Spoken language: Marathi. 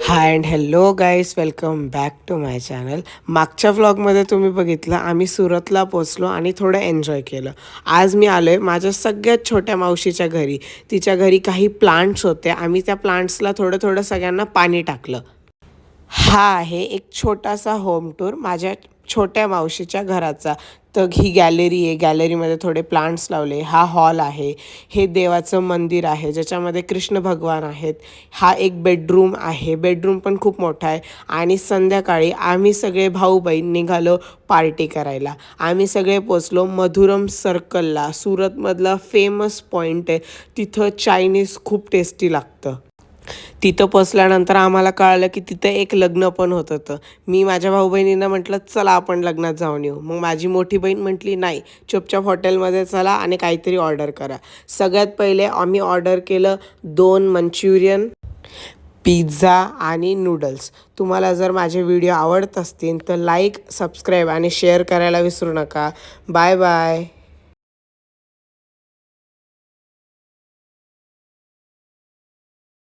High and hello guys, welcome back to my channel. मागच्या व्लॉगमध्ये तुम्ही बघितलं आम्ही सुरतला पोचलो आणि थोडं एन्जॉय केलं. आज मी आलो आहे माझ्या सगळ्यात छोट्या मावशीच्या घरी. तिच्या घरी काही प्लांट्स होते. आम्ही त्या प्लांट्सला थोडं थोडं सगळ्यांना पाणी टाकलं. हा आहे एक छोटासा होम टूर माझ्या छोट्या मावशीच्या घराचा. तर ही गॅलरी आहे. गॅलरीमध्ये थोडे प्लांट्स लावले. हा हॉल आहे. हे देवाचं मंदिर आहे ज्याच्यामध्ये कृष्ण भगवान आहेत. हा एक बेडरूम आहे. बेडरूम पण खूप मोठा आहे. आणि संध्याकाळी आम्ही सगळे भाऊ बहीण निघालो पार्टी करायला. आम्ही सगळे पोचलो मधुरम सर्कलला. सुरतमधला फेमस पॉईंट आहे. तिथं चायनीज खूप टेस्टी लागतं. तिथं पोचल्यानंतर आम्हाला कळालं की तिथं एक लग्न पण होत होतं. मी माझ्या भाऊ बहिणींना म्हटलं चला आपण लग्नात जाऊन येऊ. मग माझी मोठी बहीण म्हटली नाही, चुपचाप हॉटेलमध्ये चला आणि काहीतरी ऑर्डर करा. सगळ्यात पहिले आम्ही ऑर्डर केलं 2 मंचुरियन, पिझ्झा आणि नूडल्स. तुम्हाला जर माझे व्हिडिओ आवडत असतील तर लाईक, सबस्क्राईब आणि शेअर करायला विसरू नका. Bye bye.